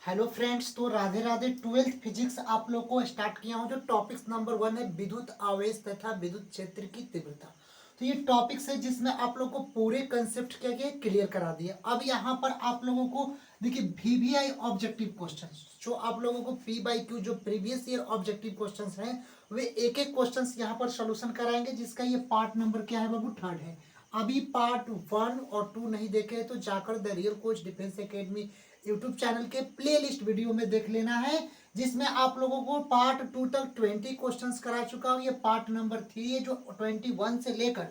Hello friends, तो Radhe Radhe. Twelfth physics आप लोग को स्टार्ट किया हूँ। जो टॉपिक्स नंबर 1 है विद्युत आवेश तथा विद्युत क्षेत्र की तीव्रता। तो ये टॉपिक्स है जिसमें आप लोग को पूरे कंसेप्ट क्या क्या क्लियर करा दिए। अब यहाँ पर आप लोगों को देखिए वीवीआई ऑब्जेक्टिव क्वेश्चन जो आप लोगों को पी बाई क्यू जो प्रीवियस ईयर ऑब्जेक्टिव क्वेश्चंस हैं वे एक एक क्वेश्चंस यहाँ पर सोल्यूशन कराएंगे, जिसका ये पार्ट नंबर क्या है बाबू, 3rd है। अभी पार्ट 1 और 2 नहीं देखे तो जाकर the real coach defence academy YouTube channel के प्लेलिस्ट वीडियो में देख लेना है, जिसमें आप लोगों को पार्ट 2 तक 20 क्वेश्चंस करा चुका हूँ। ये पार्ट नंबर 3 है जो 21 से लेकर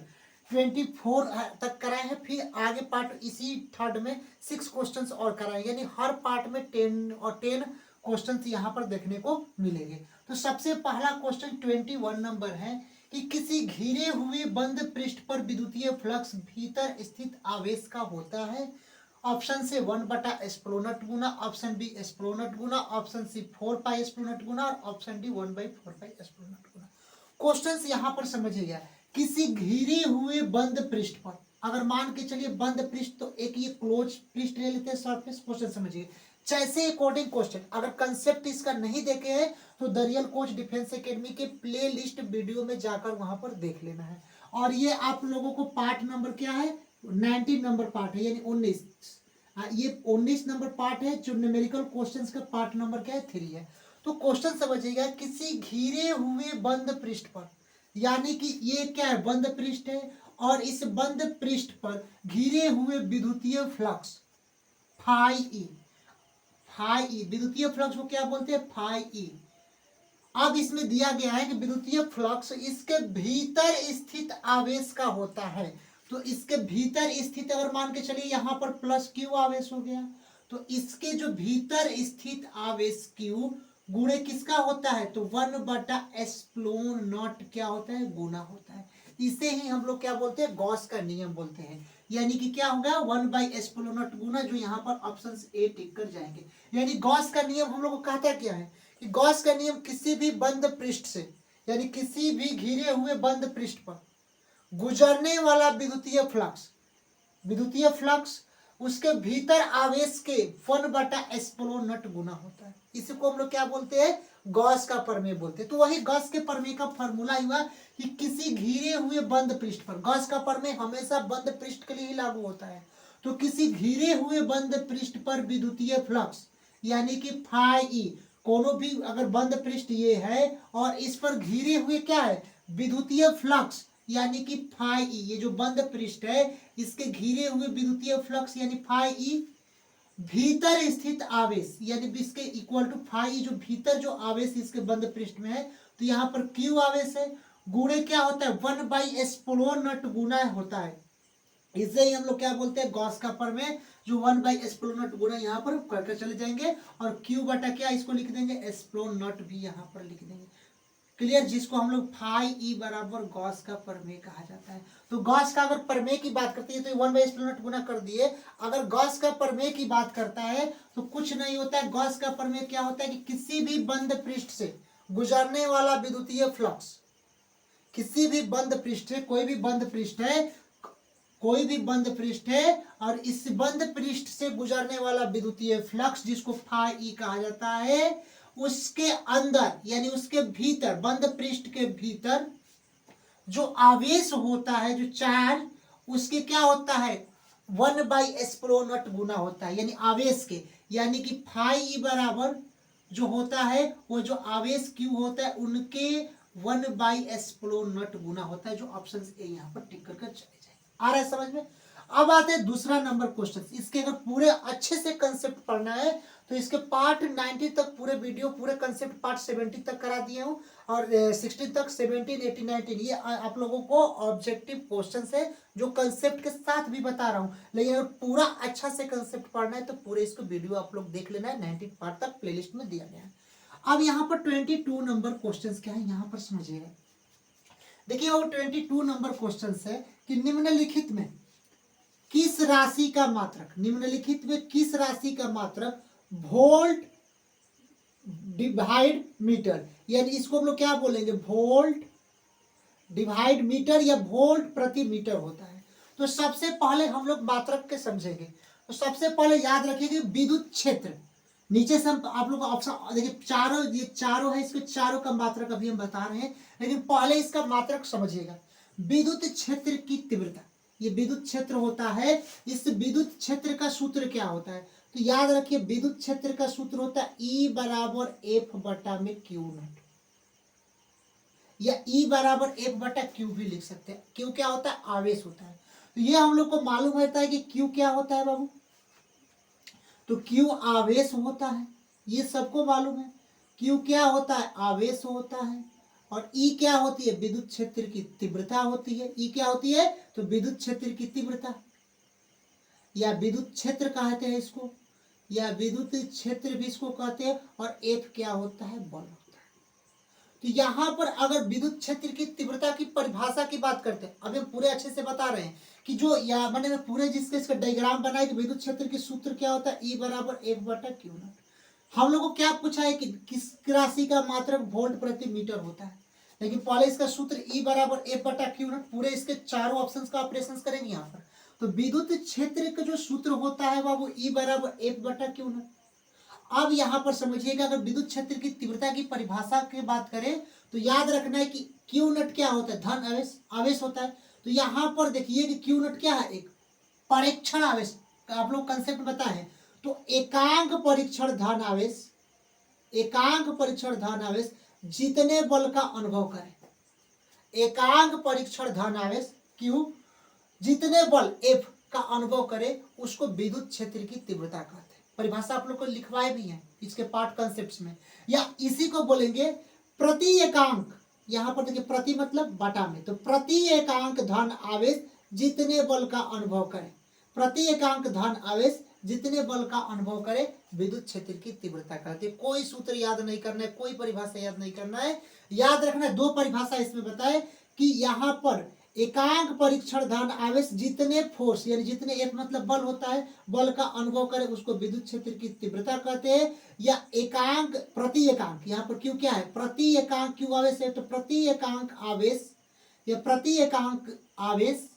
24 तक कराए हैं। फिर आगे पार्ट इसी 3rd में 6 क्वेश्चंस और कराएंगे, यानी हर पार्ट में 10 और 10 क्वेश्चंस यहाँ पर देखने को मिलेंगे। तो सबसे पहला क्वेश्चन 21 नंबर है कि किसी घिरे हुए बंद पृष्ठ पर विद्युतीय फ्लक्स भीतर स्थित आवेश का होता है। ऑप्शन से 1/एस्प्लोनट गुना, ऑप्शन बी एस्प्लोनट गुना, ऑप्शन सी 4 पाई एस्प्लोनट गुना और ऑप्शन डी 1/4 पाई एस्प्लोनट गुना। क्वेश्चन यहाँ पर समझिएगा, किसी घिरे हुए बंद पृष्ठ पर, अगर मान के चलिए बंद पृष्ठ तो एक ये क्लोज पृष्ठ ले लेते हैं सरफेस। क्वेश्चन समझिए जैसे अकॉर्डिंग क्वेश्चन। अगर कंसेप्ट इसका नहीं देखे हैं तो the real coach defence academy के प्ले लिस्ट वीडियो में जाकर वहां पर देख लेना है। और ये आप लोगों को पार्ट नंबर क्या है, 19 नंबर पार्ट है, यानी 19। ये 19 नंबर पार्ट है जो न्यूमेरिकल क्वेश्चंस का पार्ट नंबर क्या है, 3 है। तो क्वेश्चन समझिएगा, किसी घिरे हुए बंद पृष्ठ पर, यानी कि ये क्या है, बंद पृष्ठ है और इस बंद पृष्ठ पर घिरे हुए विद्युतीय flux phi E, phi E विद्युतीय फ्लक्स को क्या बोलते हैं, फाई ई। अब इसमें दिया गया है कि विद्युतीय फ्लक्स इसके भीतर स्थित आवेश का होता है। तो इसके भीतर स्थित, अगर मान के चलिए यहाँ पर प्लस क्यू आवेश हो गया, तो इसके जो भीतर स्थित आवेश क्यू गुणे किसका होता है, तो 1/एप्सिलॉन नॉट क्या होता है, गुना होता है। इसे ही हम लोग क्या बोलते हैं, गॉस का नियम बोलते हैं। यानी कि क्या होगा, 1/एप्सिलॉन नॉट गुना, जो यहाँ पर ऑप्शन ए टिक कर जाएंगे। यानी गॉस का नियम हम लोग को कहता क्या है कि गॉस का नियम किसी भी बंद पृष्ठ से, यानी किसी भी घिरे हुए बंद पृष्ठ पर गुजरने वाला विद्युतीय फ्लक्स उसके भीतर आवेश के 1/एप्सिलॉन नॉट गुना होता है। इसी को हम लोग क्या बोलते हैं, गॉस का प्रमेय बोलते हैं। तो वही गॉस के प्रमेय का फॉर्मूला हुआ कि किसी घिरे हुए बंद पृष्ठ पर, गॉस का प्रमेय हमेशा बंद पृष्ठ के लिए ही लागू होता है। तो किसी घिरे हुए बंद पृष्ठ पर विद्युतीय फ्लक्स यानी कि फाई ई, कोनो भी अगर बंद पृष्ठ ये है और इस पर घिरे हुए क्या है, विद्युतीय फ्लक्स यानी कि फाई ई, ये जो बंद पृष्ठ है इसके घिरे हुए विद्युतीय फ्लक्स यानी फाई ई, भीतर स्थित आवेश यानी इसके इक्वल टू फाई, जो भीतर जो आवेश इसके बंद पृष्ठ में है, तो यहाँ पर क्यू आवेश है, गुणे क्या होता है, 1/एप्सिलॉन नॉट गुना होता है। इसे ही हम लोग क्या बोलते हैं, गॉस का प्रमेय, जो 1/एप्सिलॉन नॉट गुना यहाँ पर करके चले जाएंगे और क्यू बटा क्या इसको लिख देंगे, एप्सिलॉन नॉट भी यहाँ पर लिख देंगे। क्लियर, जिसको हम लोग फाई ई बराबर गॉस का प्रमेय कहा जाता है। तो गॉस का अगर प्रमेय की बात करती है तो 1/एप्सिलॉन नॉट गुना कर दिए। अगर गॉस का प्रमेय की बात करता है तो कुछ नहीं होता है। गॉस का प्रमेय क्या होता है कि किसी भी बंद पृष्ठ से गुजरने वाला विद्युतीय फ्लक्स, किसी भी बंद पृष्ठ है, कोई भी बंद पृष्ठ है, कोई भी बंद पृष्ठ है और इस बंद पृष्ठ से गुजरने वाला विद्युतीय फ्लक्स जिसको फाई ई कहा जाता है, उसके अंदर यानी उसके भीतर, बंद पृष्ठ के भीतर जो आवेश होता है, जो चार्ज, उसके क्या होता है, 1/एप्सिलॉन नॉट गुना होता है, यानी आवेश के, यानी कि फाई ई बराबर जो होता है वो जो आवेश क्यू होता है उनके 1/एप्सिलॉन नॉट गुना होता है, जो ऑप्शन ए यहाँ पर टिक करके चले जाए। आ रहा है समझ में। अब आते हैं दूसरा नंबर क्वेश्चन। इसके अगर पूरे अच्छे से कंसेप्ट पढ़ना है तो इसके पार्ट 90 तक पूरे वीडियो, पूरे कंसेप्ट पार्ट 70 तक करा दिए हूँ और 16 तक, 17, 18, 19 ये आप लोगों को ऑब्जेक्टिव क्वेश्चन है जो कंसेप्ट के साथ भी बता रहा हूँ। लेकिन अगर पूरा अच्छा से कंसेप्ट पढ़ना है तो पूरे इसको वीडियो आप लोग देख लेना है, 19 पार्ट तक प्लेलिस्ट में दिया गया है। अब यहाँ पर 22 नंबर क्वेश्चन क्या है, यहाँ पर समझिएगा। देखिए वो 22 नंबर क्वेश्चन है कि निम्नलिखित में किस राशि का मात्रक, निम्नलिखित में किस राशि का मात्रक वोल्ट डिवाइड मीटर, यानी इसको हम लोग क्या बोलेंगे, वोल्ट डिवाइड मीटर या वोल्ट प्रति मीटर होता है। तो सबसे पहले हम लोग मात्रक के समझेंगे। तो सबसे पहले याद रखिए कि विद्युत क्षेत्र, नीचे से हम आप लोग ऑप्शन देखिए, चारों ये चारों है, इसके चारों का मात्रक अभी हम बता रहे हैं, लेकिन पहले इसका मात्रक समझिएगा। विद्युत क्षेत्र की तीव्रता, ये विद्युत क्षेत्र होता है, इस विद्युत क्षेत्र का सूत्र क्या होता है, तो याद रखिए विद्युत क्षेत्र का सूत्र होता है E बराबर एफ बटा में क्यू नॉट, या E बराबर एफ बटा क्यू भी लिख सकते हैं। क्यू क्या होता है, आवेश होता है। तो ये हम लोग को मालूम रहता है कि क्यू क्या होता है बाबू, तो क्यू आवेश होता है, ये सबको मालूम है। क्यू क्या होता है, आवेश होता है। और ई क्या होती है, विद्युत क्षेत्र की तीव्रता होती है। ई क्या होती है, तो विद्युत क्षेत्र की तीव्रता, या विद्युत क्षेत्र कहते हैं इसको, या विद्युत क्षेत्र भी इसको कहते हैं। और एफ क्या होता है, बल होता है। तो यहाँ पर अगर विद्युत क्षेत्र की तीव्रता की परिभाषा की बात करते हैं, अभी हम पूरे अच्छे से बता रहे हैं कि जो या मैंने पूरे जिसके इसका डायग्राम बनाया कि विद्युत क्षेत्र की सूत्र क्या होता है, ई बराबर एफ बटा क्यू नॉट। हम लोगों को क्या पूछा है कि किस राशि का मात्रक वोल्ट प्रति मीटर होता है, लेकिन पहले इसका सूत्र ई बराबर एफ बटा क्यू नॉट, पूरे इसके चारों ऑप्शन का ऑपरेशन करेंगे यहाँ पर। तो विद्युत क्षेत्र का जो सूत्र होता है वो ई बराबर एफ बटा क्यू नॉट। अब यहाँ पर समझिएगा, अगर विद्युत क्षेत्र की तीव्रता की परिभाषा की बात करें तो याद रखना है कि क्यू नट क्या होता है, धन आवेश, आवेश होता है। तो यहाँ पर देखिए कि क्यू नट क्या है, एक परीक्षण आवेश, आप लोग कंसेप्ट बताएं तो एकांक परीक्षण धन आवेश, एकांक परीक्षण धन आवेश जितने बल का अनुभव करें, एकांक परीक्षण धन आवेश क्यू जितने बल एफ का अनुभव करे उसको विद्युत क्षेत्र की तीव्रता कहते हैं। परिभाषा आप लोग को लिखवाए भी हैं इसके पार्ट कंसेप्ट में, या इसी को बोलेंगे प्रति एकांक, यहाँ पर देखिए प्रति मतलब बटा में, तो प्रति एकांक धन आवेश जितने बल का अनुभव करे, प्रति एकांक धन आवेश जितने बल का अनुभव करे विद्युत क्षेत्र की तीव्रता कहते हैं। कोई सूत्र याद नहीं करना है, कोई परिभाषा याद नहीं करना है, याद रखना है। दो परिभाषा इसमें बताए कि यहाँ पर एकांक परीक्षण धन आवेश जितने फोर्स यानी जितने एक मतलब बल होता है, बल का अनुभव करे उसको विद्युत क्षेत्र की तीव्रता कहते हैं। या एकांक प्रति एकांक, यहाँ पर क्यों क्या है, प्रति एकांक क्यों आवेश है, तो प्रति एकांक आवेश या प्रति एकांक आवेश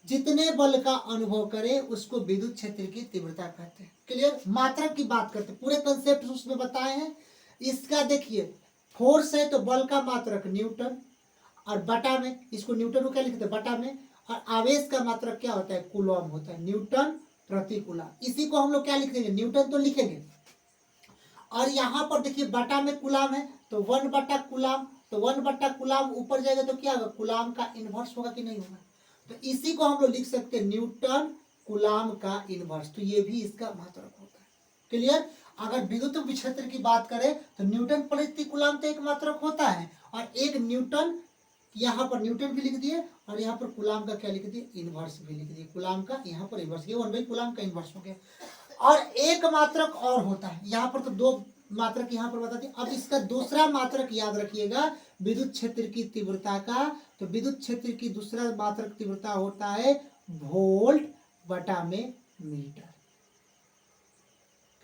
जितने बल का अनुभव करे उसको विद्युत क्षेत्र की तीव्रता कहते हैं। क्लियर। मात्रक की बात करते हैं, पूरे कंसेप्ट उसमें बताए हैं। इसका देखिए फोर्स है तो बल का मात्रक न्यूटन, और बटा में इसको न्यूटन को क्या लिखते हैं, बटा में। और आवेश का मात्रक क्या होता है, कूलॉम होता है, न्यूटन प्रति कूलॉम। इसी को हम लोग क्या लिखेंगे, न्यूटन तो लिखेंगे। और यहाँ पर देखिए बटा में कूलॉम है तो 1 बटा कूलॉम, तो 1 बटा कूलॉम ऊपर जाएगा तो क्या होगा, कूलॉम का इनवर्स होगा कि नहीं होगा, तो इसी को हम लोग लिख सकते हैं न्यूटन कूलॉम का इनवर्स। तो ये भी इसका मात्रक होता है। क्लियर। अगर विद्युत क्षेत्र की बात करें तो न्यूटन प्रति कूलॉम तो एक मात्रक होता है, और एक न्यूटन, यहाँ पर न्यूटन भी लिख दिए और यहाँ पर कूलॉम का क्या लिख दिए, इनवर्स भी लिख दिए। कूलॉम का यहाँ पर इनवर्स, ये 1 बाई कूलॉम का इनवर्स हो गया। और एक मात्रक और होता है, यहाँ पर तो दो मात्रक यहाँ पर बता दिए। अब इसका दूसरा मात्रक याद रखिएगा विद्युत क्षेत्र की तीव्रता का, तो विद्युत क्षेत्र की दूसरा मात्रक तीव्रता होता है वोल्ट बटा में मीटर।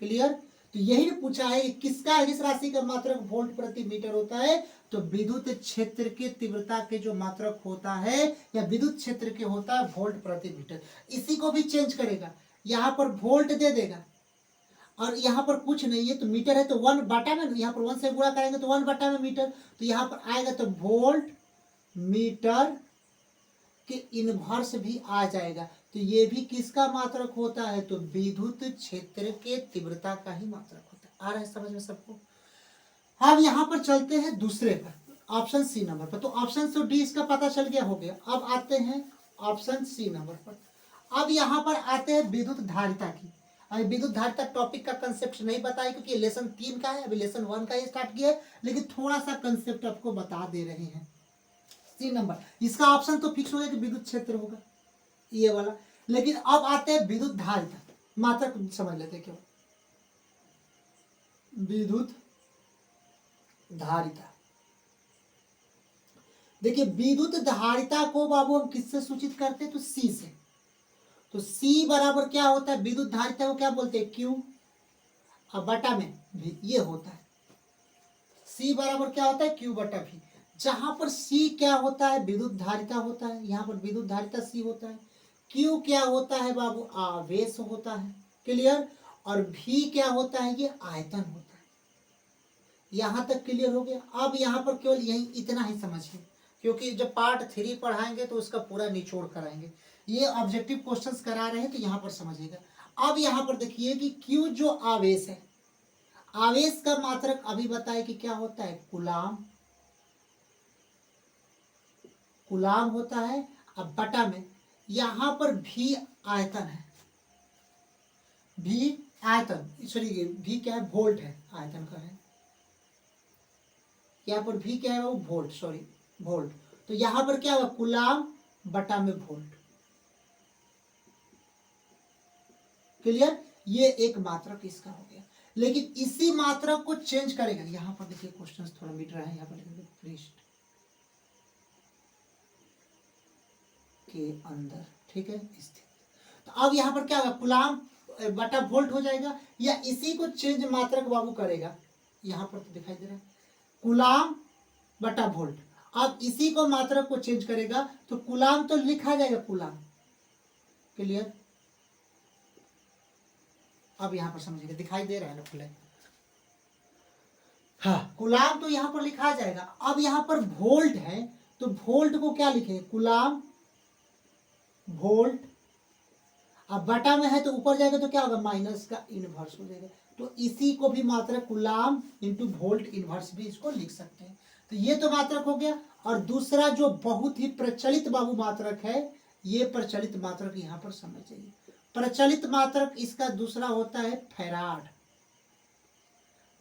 क्लियर। तो यही पूछा है किसका, इस राशि का मात्रक वोल्ट प्रति मीटर होता है, तो विद्युत क्षेत्र के तीव्रता के जो मात्रक होता है या विद्युत क्षेत्र के होता है वोल्ट प्रति मीटर। इसी को भी चेंज करेगा, यहाँ पर वोल्ट दे देगा और यहाँ पर कुछ नहीं है तो मीटर है, तो 1 बटा में, यहाँ पर 1 से गुणा करेंगे तो 1 बटा में मीटर, तो यहाँ पर आएगा तो वोल्ट मीटर के इनवर्स भी आ जाएगा। तो ये भी किसका मात्रक होता है, तो विद्युत क्षेत्र के तीव्रता का ही मात्रक होता है। आ रहा है समझ में सबको। अब यहाँ पर चलते हैं दूसरे पर, ऑप्शन सी नंबर पर। तो ऑप्शन से डी इसका पता चल गया, हो गया। अब आते हैं ऑप्शन सी नंबर पर। अब यहाँ पर आते हैं विद्युत धारिता की। अभी विद्युत धारिता टॉपिक का कंसेप्ट नहीं बताया क्योंकि लेसन 3 का है, अभी लेसन 1 का ही स्टार्ट किया है, लेकिन थोड़ा सा कंसेप्ट आपको बता दे रहे हैं। सी नंबर इसका ऑप्शन तो फिक्स हो गया कि विद्युत क्षेत्र होगा ये वाला, लेकिन अब आते हैं विद्युत धारिता। मात्रक समझ लेते हैं क्यों, विद्युत धारिता। देखिए विद्युत धारिता को बाबू हम किससे सूचित करते हैं, तो सी से। तो C बराबर क्या होता है, विद्युत धारिता को क्या बोलते हैं, Q, और बटा में V ये होता है। C बराबर क्या होता है, Q बटा V। जहां पर C क्या होता है, विद्युत धारिता होता है, यहाँ पर विद्युत धारिता C होता है। Q क्या होता है बाबू, आवेश होता है। क्लियर। और भी क्या होता है, ये आयतन होता है। यहां तक क्लियर हो गया। अब यहाँ पर केवल यही इतना ही समझिए, क्योंकि जब पार्ट 3 पढ़ाएंगे तो उसका पूरा निचोड़ कराएंगे। ये ऑब्जेक्टिव क्वेश्चंस करा रहे हैं तो यहाँ पर समझिएगा। अब यहाँ पर देखिए कि Q जो आवेश है, आवेश का मात्रक अभी बताए कि क्या होता है, कूलाम। कूलाम होता है। अब बटा में यहां पर भी आयतन है, भी आयतन, सॉरी भी क्या है, वोल्ट है, आयतन का है। यहाँ पर भी क्या है, वो वोल्ट, सॉरी वोल्ट। तो यहां पर क्या होगा, कूलाम बटा में वोल्ट। क्लियर। ये एक मात्रक इसका हो गया। लेकिन इसी मात्रक को चेंज करेगा। यहां पर देखिए क्वेश्चंस थोड़ा मिट रहा है, यहाँ पर लिखेंगे पृष्ठ के अंदर, ठीक है, स्थित। तो अब यहाँ पर क्या होगा, कूलाम बटा वोल्ट हो जाएगा, या इसी को चेंज मात्रक बाबू करेगा। यहाँ पर तो दिखाई दे रहा है कूलाम बटा वोल्ट। अब इसी को मात्रक को चेंज करेगा तो कूलाम तो लिखा जाएगा कूलाम। क्लियर। अब यहाँ पर समझिएगा, दिखाई दे रहा है ना खुले। हाँ, कूलाम तो यहाँ पर लिखा जाएगा। अब यहाँ पर वोल्ट है तो वोल्ट को क्या लिखे, कूलाम वोल्ट। अब बटा में है तो ऊपर जाएगा तो क्या होगा, माइनस का इनवर्स हो जाएगा। तो इसी को भी मात्रक कूलाम इंटू वोल्ट इनवर्स भी इसको लिख सकते हैं। तो ये तो मात्रक हो गया। और दूसरा जो बहुत ही प्रचलित बाबू मात्रक है, ये प्रचलित मात्रक यहाँ पर समझ जाइए। प्रचलित मात्रक इसका दूसरा होता है फैराड।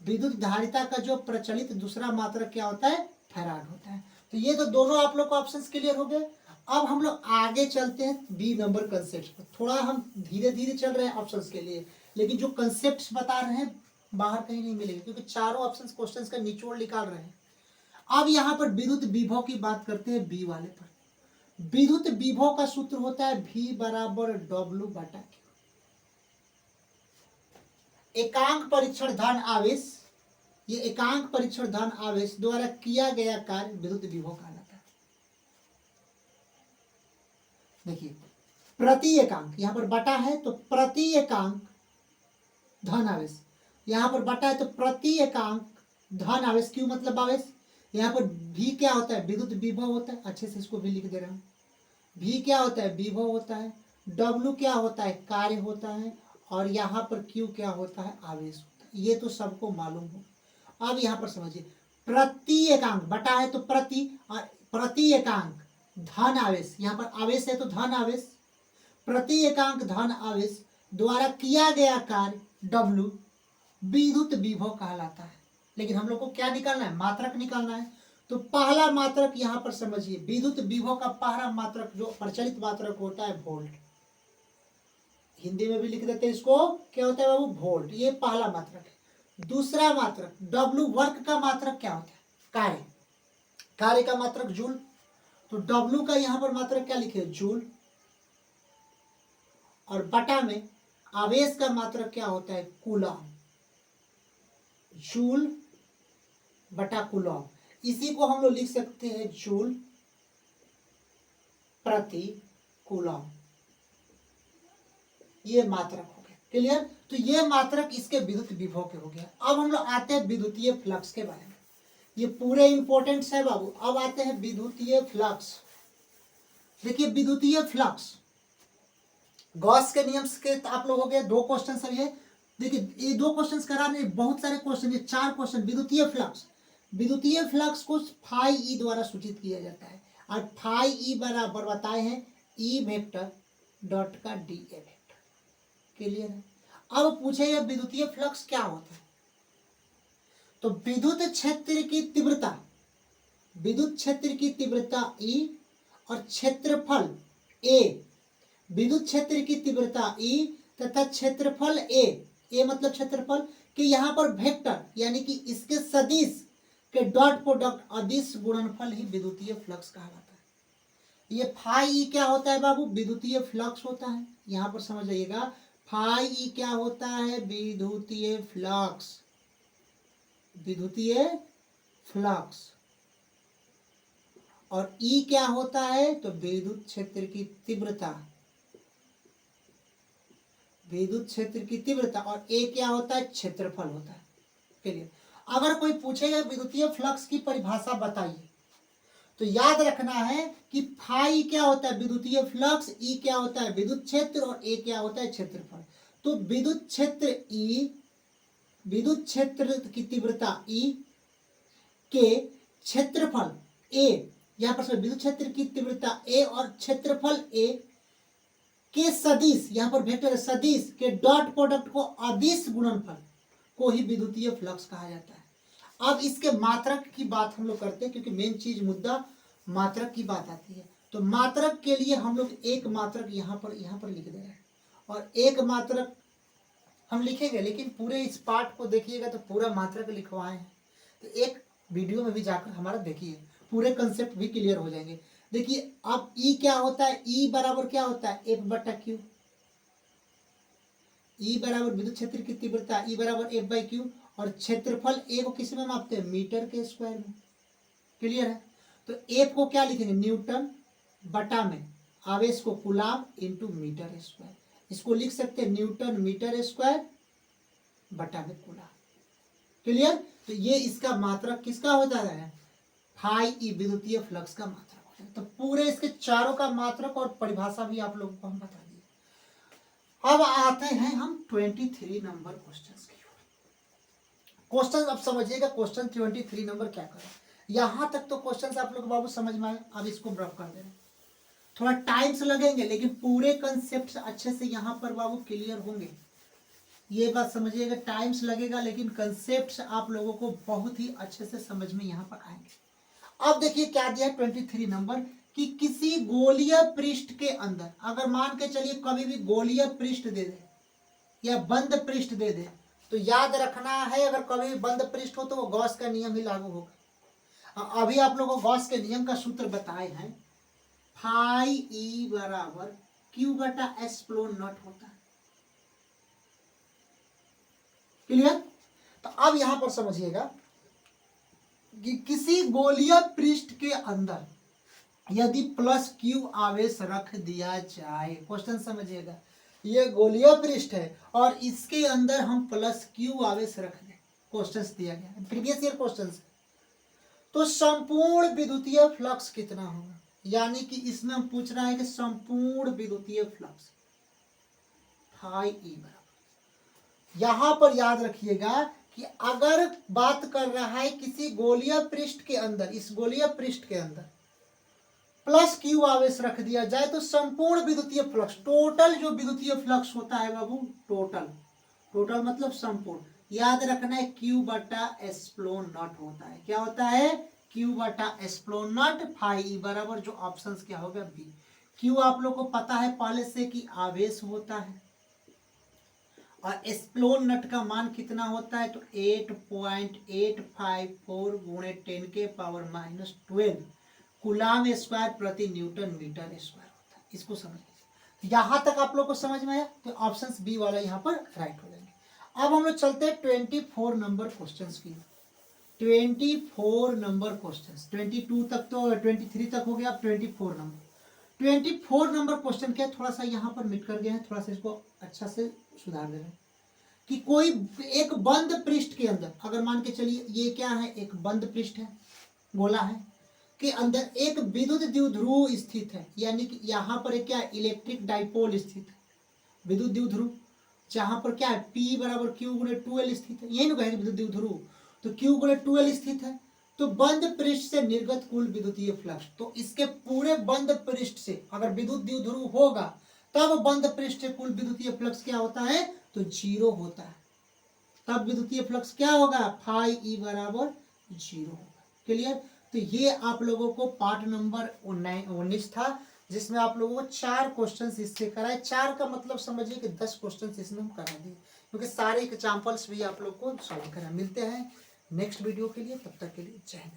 विद्युत धारिता का जो प्रचलित दूसरा मात्रक क्या होता है, फैराड होता है। तो ये तो दोनों आप लोग को ऑप्शंस क्लियर हो गए। अब हम लोग आगे चलते हैं बी नंबर कंसेप्ट पर। थोड़ा हम धीरे धीरे चल रहे हैं ऑप्शंस के लिए, लेकिन जो कंसेप्ट बता रहे हैं बाहर कहीं नहीं मिलेंगे, क्योंकि चारों ऑप्शंस क्वेश्चंस का निचोड़ निकाल रहे हैं। अब यहाँ पर विद्युत विभव की बात करते हैं बी वाले पर। विद्युत विभव का सूत्र होता है V बराबर W बटा Q। एकांक परीक्षण धन आवेश, ये एकांक परीक्षण धन आवेश द्वारा किया गया कार्य विद्युत विभव कहलाता है। देखिए प्रति एकांक, यहां पर बटा है तो प्रति एकांक धन आवेश, यहां पर बटा है तो प्रति एकांक धन आवेश, क्यों मतलब आवेश। यहाँ पर भी क्या होता है, विद्युत विभव होता है। अच्छे से इसको भी लिख दे रहा हूं। भी क्या होता है, विभव होता है। W क्या होता है, कार्य होता है। और यहाँ पर Q क्या होता है, आवेश होता है। ये तो सबको मालूम हो। अब यहाँ पर समझिए, प्रति एकांक बटा है तो प्रति, और प्रति एकांक धन आवेश, यहाँ पर आवेश है तो धन आवेश, प्रति एकांक धन आवेश द्वारा किया गया कार्य W विद्युत विभव कहलाता है। लेकिन हम लोग को क्या निकालना है, मात्रक निकालना है। तो पहला मात्रक यहाँ पर समझिए, विद्युत विभव का पहला मात्रक जो प्रचलित मात्रक होता है वोल्ट। हिंदी में भी लिख देते हैं इसको, क्या होता है बाबू, वोल्ट। ये पहला मात्रक है। दूसरा मात्रक W वर्क का मात्रक क्या होता है, कार्य। कार्य का मात्रक जूल। तो W का यहाँ पर मात्रक क्या लिखे, जूल। और बटा में आवेश का मात्रक क्या होता है, कूलम। जूल बटा कूलम। इसी को हम लोग लिख सकते हैं जूल प्रति कूलम। ये मात्रक हो गया। क्लियर। तो ये मात्रक इसके विद्युत विभव के हो गया। अब हम लोग आते हैं विद्युतीय फ्लक्स के बारे में। ये पूरे इंपॉर्टेंट है बाबू। अब आते हैं विद्युतीय फ्लक्स। देखिए विद्युतीय फ्लक्स, गॉस के नियम के आप लोग हो गए। दो क्वेश्चन सब ये देखिए, ये दो क्वेश्चन कराने, बहुत सारे क्वेश्चन, ये 4 क्वेश्चन। विद्युतीय फ्लक्स, विद्युतीय फ्लक्स को फाई ई द्वारा सूचित किया जाता है। और फाई ई बराबर बताए हैं ई वेक्टर डॉट का डी ए वेक्टर। क्लियर है। अब पूछेगा विद्युतीय फ्लक्स क्या होता है। तो विद्युत क्षेत्र की तीव्रता, विद्युत क्षेत्र की तीव्रता E और क्षेत्रफल A, विद्युत क्षेत्र की तीव्रता E तथा क्षेत्रफल A मतलब क्षेत्रफल कि यहाँ पर वेक्टर यानी कि इसके सदिश के डॉट प्रोडक्ट अदिश गुणनफल ही विद्युतीय फ्लक्स कहलाता है। ये फाई ई क्या होता है बाबू, विद्युतीय फ्लक्स होता है। यहाँ पर समझ जाइएगा, फाई ई क्या होता है, विद्युतीय फ्लक्स। विद्युतीय फ्लक्स। और ई क्या होता है, तो विद्युत क्षेत्र की तीव्रता। विद्युत क्षेत्र की तीव्रता, और ए क्या होता है, क्षेत्रफल होता है। क्लियर। अगर कोई पूछेगा विद्युतीय फ्लक्स की परिभाषा बताइए, तो याद रखना है कि फाई क्या होता है, विद्युतीय फ्लक्स, ई क्या होता है, विद्युत क्षेत्र, और ए क्या होता है, क्षेत्रफल। तो विद्युत क्षेत्र ई, विद्युत क्षेत्र की तीव्रता ई के क्षेत्रफल ए, यहां पर विद्युत क्षेत्र की तीव्रता ए और क्षेत्रफल ए के सदिश, यहां पर वेक्टर सदिश के डॉट प्रोडक्ट को अदिश गुणनफल को ही विद्युतीय फ्लक्स कहा जाता है। अब इसके मात्रक की बात हम लोग करते हैं, क्योंकि मेन चीज मुद्दा मात्रक की बात आती है। तो मात्रक के लिए हम लोग एक मात्रक यहाँ पर लिख दे रहे हैं, और एक मात्रक हम लिखेंगे, लेकिन पूरे इस पार्ट को देखिएगा तो पूरा मात्रक लिखवाए हैं। तो एक वीडियो में भी जाकर हमारा देखिए, पूरे कंसेप्ट भी क्लियर हो जाएंगे। देखिए अब ई क्या होता है, ई बराबर क्या होता है, एफ बटा क्यू। ई बराबर विद्युत क्षेत्र की तीव्रता, ई बराबर एफ बाई क्यू, और क्षेत्रफल ए को किस में मापते हैं, मीटर के स्क्वायर में। क्लियर है। तो एफ को क्या लिखेंगे, न्यूटन बटा में आवेश को कूलाम इंटू मीटर स्क्वायर। इसको लिख सकते हैं न्यूटन मीटर स्क्वायर बटा में कूलाम। क्लियर। तो ये इसका मात्रक किसका होता है, फाई ई, विद्युतीय फ्लक्स का मात्रक होता है। तो पूरे इसके चारों का मात्रक और परिभाषा भी आप लोगों को हम बता दिए। अब आते हैं हम 23 नंबर क्वेश्चन की। क्वेश्चन अब समझिएगा, क्वेश्चन 23 नंबर क्या कर रहा है। यहां तक तो क्वेश्चन आप लोग बाबू समझ में आए। अब इसको ब्रफ कर देना, थोड़ा टाइम से लगेंगे, लेकिन पूरे कंसेप्ट अच्छे से यहाँ पर बाबू क्लियर होंगे। ये बात समझिएगा, टाइम से लगेगा, लेकिन कंसेप्ट आप लोगों को बहुत ही अच्छे से समझ में यहाँ पर आएंगे। अब देखिए क्या दिया है 23 नंबर, कि किसी गोलीय पृष्ठ के अंदर, अगर मान के चलिए कभी भी गोलीय पृष्ठ दे दे या बंद पृष्ठ दे दे, तो याद रखना है अगर कभी भी बंद पृष्ठ हो तो वो गॉस का नियम ही लागू होगा। अभी आप लोगों को गॉस के नियम का सूत्र बताए हैं, फाई ई बराबर क्यू बटा एप्सिलॉन नॉट होता है। क्लियर। तो अब यहां पर समझिएगा कि किसी गोलीय पृष्ठ के अंदर यदि प्लस क्यू आवेश रख दिया जाए, क्वेश्चन समझिएगा, ये गोलीय पृष्ठ है और इसके अंदर हम प्लस क्यू आवेश रख दें, क्वेश्चन दिया गया है प्रीवियस ईयर क्वेश्चन से, तो संपूर्ण विद्युतीय फ्लक्स कितना होगा। यानी कि इसमें हम पूछ रहा है कि संपूर्ण विद्युतीय फ्लक्स फाई ई बराबर, यहां पर याद रखिएगा कि अगर बात कर रहा है किसी गोलीय पृष्ठ के अंदर, इस गोलीय पृष्ठ के अंदर प्लस क्यू आवेश रख दिया जाए तो संपूर्ण विद्युतीय फ्लक्स, टोटल जो विद्युतीय फ्लक्स होता है बाबू, टोटल मतलब संपूर्ण, याद रखना है क्यू बटा एप्सिलॉन नॉट होता है। क्या होता है, क्यू बटा एप्सिलॉन नॉट फाई ई बराबर, जो ऑप्शन क्या होगा बी। क्यू आप लोग को पता है पहले से कि आवेश होता है, और एप्सिलॉन नॉट का मान कितना होता है, तो 8.854 गुणे 10 के पावर -12 कूलाम स्क्वायर प्रति न्यूटन मीटर स्क्वायर होता है। इसको समझ लीजिए। यहां तक आप लोग को समझ में आया, तो ऑप्शंस बी वाला यहाँ पर राइट हो जाएंगे। अब हम लोग चलते हैं 24 नंबर क्वेश्चंस की। 24 नंबर क्वेश्चंस, 22 तक तो 23 तक हो गया, अब 24 नंबर। 24 नंबर क्वेश्चन क्या, थोड़ा सा यहाँ पर मिट कर गया है, थोड़ा सा इसको अच्छा से सुधार दे रहे हैं कि कोई एक बंद पृष्ठ के अंदर, अगर मान के चलिए ये क्या है, एक बंद पृष्ठ है, गोला है, के अंदर एक विद्युत द्विध्रुव स्थित है, यानी कि यहाँ पर एक क्या है, इलेक्ट्रिक डाइपोल स्थित है, विद्युत द्विध्रुव, जहां पर क्या है P बराबर Q गुणे 2L स्थित है, यही ना कहेंगे विद्युत द्विध्रुव, तो Q गुणे 2L स्थित है। तो बंद पृष्ठ से निर्गत कुल विद्युतीय फ्लक्स, तो इसके पूरे बंद पृष्ठ से अगर विद्युत द्विध्रुव होगा तब बंद पृष्ठ से कुल विद्युतीय फ्लक्स क्या होता है, तो 0 होता है। तब विद्युतीय फ्लक्स क्या होगा, फाई ई बराबर 0 होगा। क्लियर। तो ये आप लोगों को पार्ट नंबर 19 था, जिसमें आप लोगों को 4 क्वेश्चंस इससे कराए। 4 का मतलब समझिए कि 10 क्वेश्चंस इसमें हम करा दिए, क्योंकि सारे एग्जाम्पल्स भी आप लोग को सॉल्व करा। मिलते हैं नेक्स्ट वीडियो के लिए, तब तक के लिए जय हिंद।